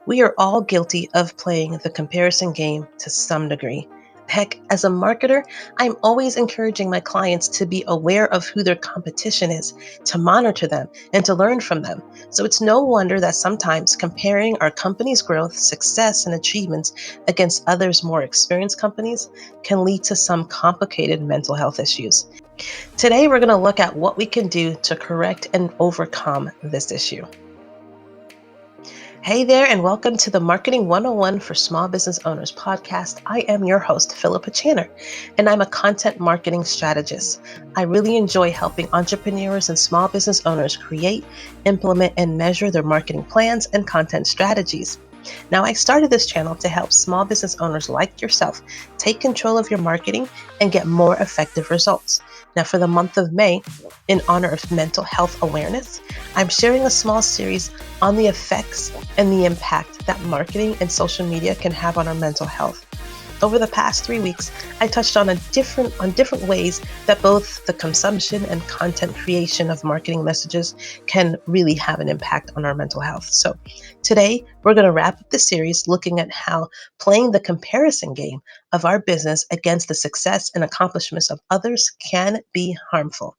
We are all guilty of playing the comparison game to some degree. Heck, as a marketer, I'm always encouraging my clients to be aware of who their competition is, to monitor them, and to learn from them. So it's no wonder that sometimes comparing our company's growth, success, and achievements against others' more experienced companies can lead to some complicated mental health issues. Today, we're going to look at what we can do to correct and overcome this issue. Hey there, and welcome to the Marketing 101 for Small Business Owners podcast. I am your host, Philippa Channer, and I'm a content marketing strategist. I really enjoy helping entrepreneurs and small business owners create, implement, and measure their marketing plans and content strategies. Now, I started this channel to help small business owners like yourself take control of your marketing and get more effective results. Now, for the month of May, in honor of mental health awareness, I'm sharing a small series on the effects and the impact that marketing and social media can have on our mental health. Over the past 3 weeks, I touched on different ways that both the consumption and content creation of marketing messages can really have an impact on our mental health. So today, we're going to wrap up the series looking at how playing the comparison game of our business against the success and accomplishments of others can be harmful.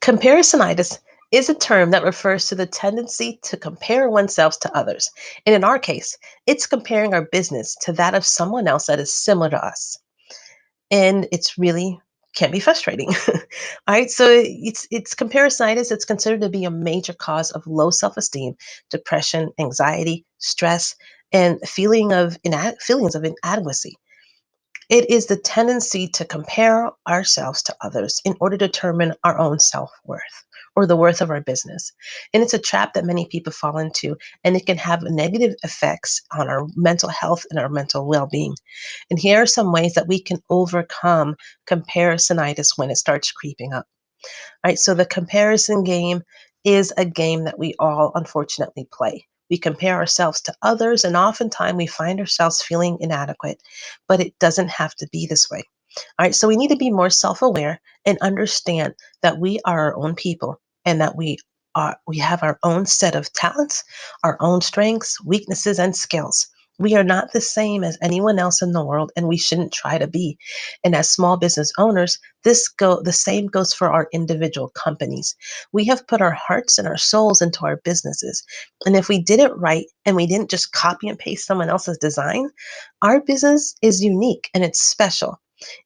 Comparisonitis is a term that refers to the tendency to compare oneself to others. And in our case, it's comparing our business to that of someone else that is similar to us. And it's really can be frustrating. All right. So it's comparisonitis. It's considered to be a major cause of low self-esteem, depression, anxiety, stress, and feelings of inadequacy. It is the tendency to compare ourselves to others in order to determine our own self worth or the worth of our business. And it's a trap that many people fall into, and it can have negative effects on our mental health and our mental well being. And here are some ways that we can overcome comparisonitis when it starts creeping up. Right? So the comparison game is a game that we all unfortunately play. We compare ourselves to others, and oftentimes we find ourselves feeling inadequate, but it doesn't have to be this way. All right, so we need to be more self aware and understand that we are our own people and that we have our own set of talents, our own strengths, weaknesses, and skills. We are not the same as anyone else in the world, and we shouldn't try to be. And as small business owners, the same goes for our individual companies. We have put our hearts and our souls into our businesses. And if we did it right and we didn't just copy and paste someone else's design, our business is unique and it's special.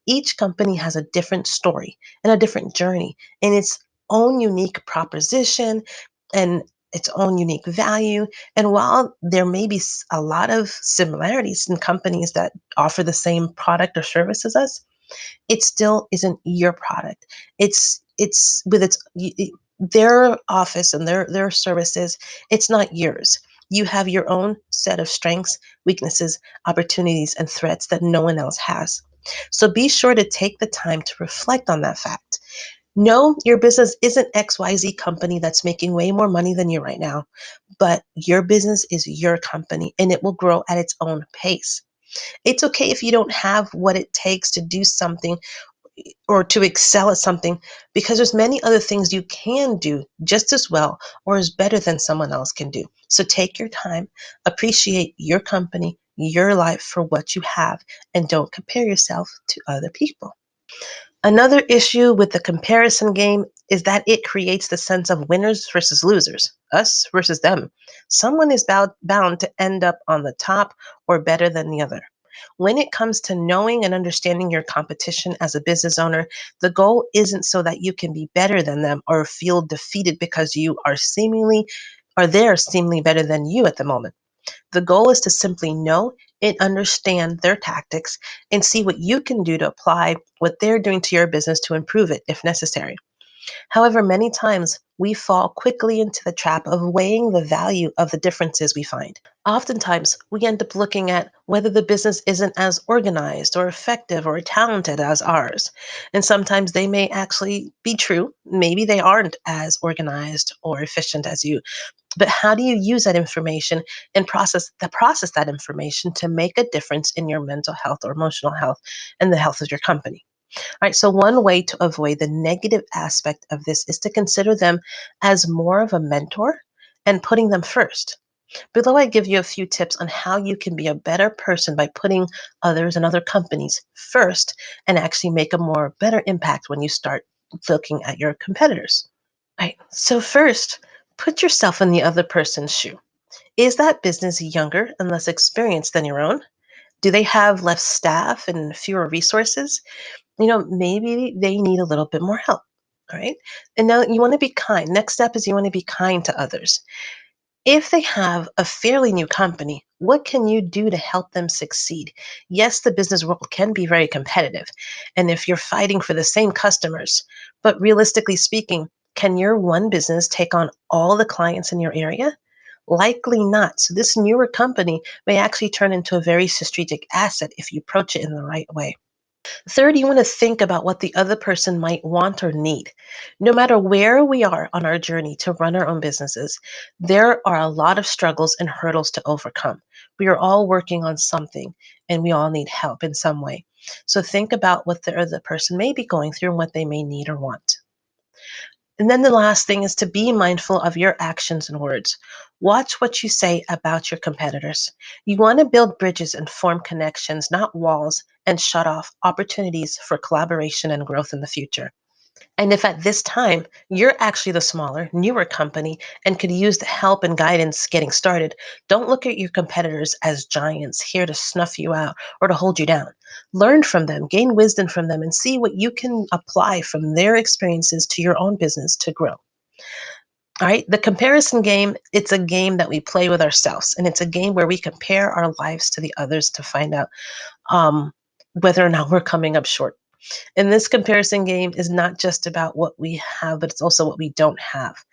Each company has a different story and a different journey and its own unique proposition and its own unique value. And while there may be a lot of similarities in companies that offer the same product or service as us, it still isn't your product. It's with their office and their services. It's not yours. You have your own set of strengths, weaknesses, opportunities, and threats that no one else has. So be sure to take the time to reflect on that fact. No, your business isn't XYZ company that's making way more money than you right now, but your business is your company and it will grow at its own pace. It's okay if you don't have what it takes to do something or to excel at something because there's many other things you can do just as well or as better than someone else can do. So take your time, appreciate your company, your life for what you have, and don't compare yourself to other people. Another issue with the comparison game is that it creates the sense of winners versus losers, us versus them. Someone is bound to end up on the top or better than the other. When it comes to knowing and understanding your competition as a business owner, the goal isn't so that you can be better than them or feel defeated because you are they're seemingly better than you at the moment. The goal is to simply know and understand their tactics and see what you can do to apply what they're doing to your business to improve it if necessary. However, many times we fall quickly into the trap of weighing the value of the differences we find. Oftentimes, we end up looking at whether the business isn't as organized or effective or talented as ours. And sometimes they may actually be true. Maybe they aren't as organized or efficient as you. But how do you use that information and process that information to make a difference in your mental health or emotional health and the health of your company? All right, so one way to avoid the negative aspect of this is to consider them as more of a mentor and putting them first. Below, I give you a few tips on how you can be a better person by putting others and other companies first and actually make a more better impact when you start looking at your competitors. Right. So first, put yourself in the other person's shoe. Is that business younger and less experienced than your own? Do they have less staff and fewer resources? Maybe they need a little bit more help. All right. And now you want to be kind. Next step is you want to be kind to others. If they have a fairly new company, what can you do to help them succeed? Yes, the business world can be very competitive. And if you're fighting for the same customers, but realistically speaking, can your one business take on all the clients in your area? Likely not. So, this newer company may actually turn into a very strategic asset if you approach it in the right way. Third, you want to think about what the other person might want or need. No matter where we are on our journey to run our own businesses, there are a lot of struggles and hurdles to overcome. We are all working on something and we all need help in some way. So think about what the other person may be going through and what they may need or want. And then the last thing is to be mindful of your actions and words. Watch what you say about your competitors. You want to build bridges and form connections, not walls, and shut off opportunities for collaboration and growth in the future. And if at this time you're actually the smaller, newer company and could use the help and guidance getting started, don't look at your competitors as giants here to snuff you out or to hold you down. Learn from them, gain wisdom from them, and see what you can apply from their experiences to your own business to grow. All right. The comparison game, it's a game that we play with ourselves, and it's a game where we compare our lives to the others to find out um, whether or not we're coming up short. And this comparison game is not just about what we have, but it's also what we don't have.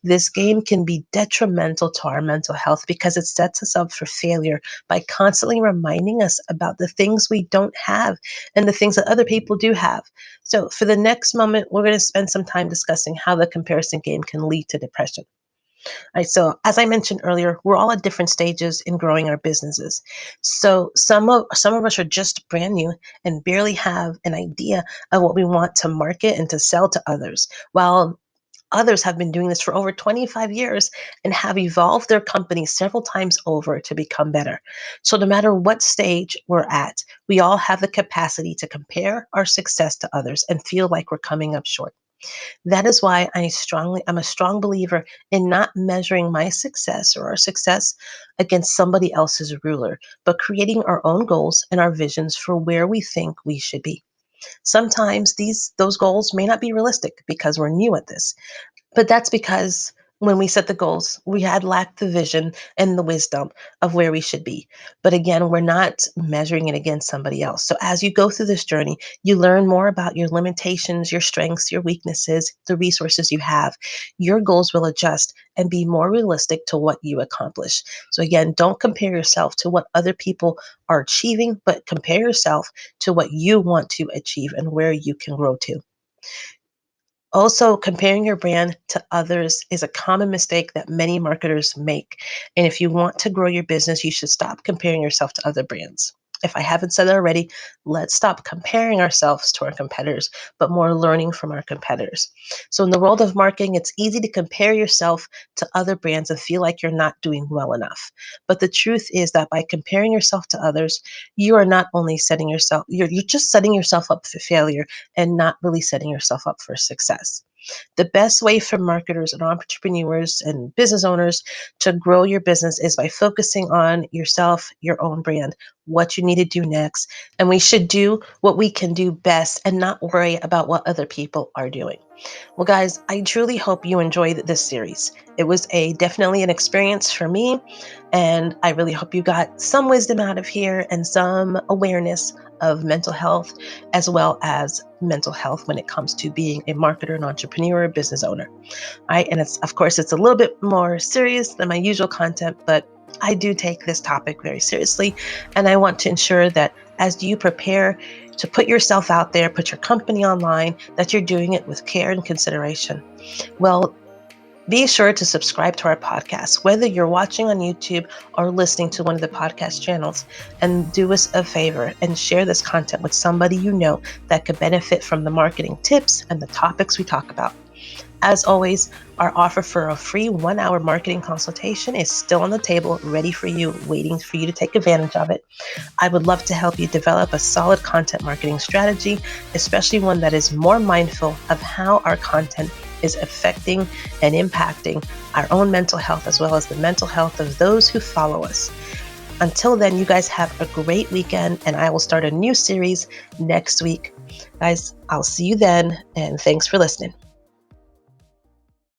This game can be detrimental to our mental health because it sets us up for failure by constantly reminding us about the things we don't have and the things that other people do have. So, for the next moment, we're going to spend some time discussing how the comparison game can lead to depression. Right. So as I mentioned earlier, we're all at different stages in growing our businesses. So some of us are just brand new and barely have an idea of what we want to market and to sell to others, while others have been doing this for over 25 years and have evolved their company several times over to become better. So no matter what stage we're at, we all have the capacity to compare our success to others and feel like we're coming up short. That is why I'm a strong believer in not measuring my success or our success against somebody else's ruler, but creating our own goals and our visions for where we think we should be. Sometimes those goals may not be realistic because we're new at this. But that's because when we set the goals, we had lacked the vision and the wisdom of where we should be. But again, we're not measuring it against somebody else. So as you go through this journey, you learn more about your limitations, your strengths, your weaknesses, the resources you have. Your goals will adjust and be more realistic to what you accomplish. So again, don't compare yourself to what other people are achieving, but compare yourself to what you want to achieve and where you can grow to. Also, comparing your brand to others is a common mistake that many marketers make. And if you want to grow your business, you should stop comparing yourself to other brands. If I haven't said it already, let's stop comparing ourselves to our competitors, but more learning from our competitors. So, in the world of marketing, it's easy to compare yourself to other brands and feel like you're not doing well enough. But the truth is that by comparing yourself to others, you are not only you're just setting yourself up for failure and not really setting yourself up for success. The best way for marketers and entrepreneurs and business owners to grow your business is by focusing on yourself, your own brand, what you need to do next. And we should do what we can do best and not worry about what other people are doing. Well, guys, I truly hope you enjoyed this series. It was definitely an experience for me, and I really hope you got some wisdom out of here and some awareness of mental health, as well as mental health when it comes to being a marketer, an entrepreneur, business owner. Right? And it's, of course, it's a little bit more serious than my usual content, but I do take this topic very seriously. And I want to ensure that as you prepare to put yourself out there, put your company online, that you're doing it with care and consideration. Well, be sure to subscribe to our podcast, whether you're watching on YouTube or listening to one of the podcast channels, and do us a favor and share this content with somebody you know that could benefit from the marketing tips and the topics we talk about. As always, our offer for a free 1-hour marketing consultation is still on the table, ready for you, waiting for you to take advantage of it. I would love to help you develop a solid content marketing strategy, especially one that is more mindful of how our content is affecting and impacting our own mental health as well as the mental health of those who follow us. Until then, you guys have a great weekend, and I will start a new series next week. Guys, I'll see you then, and thanks for listening.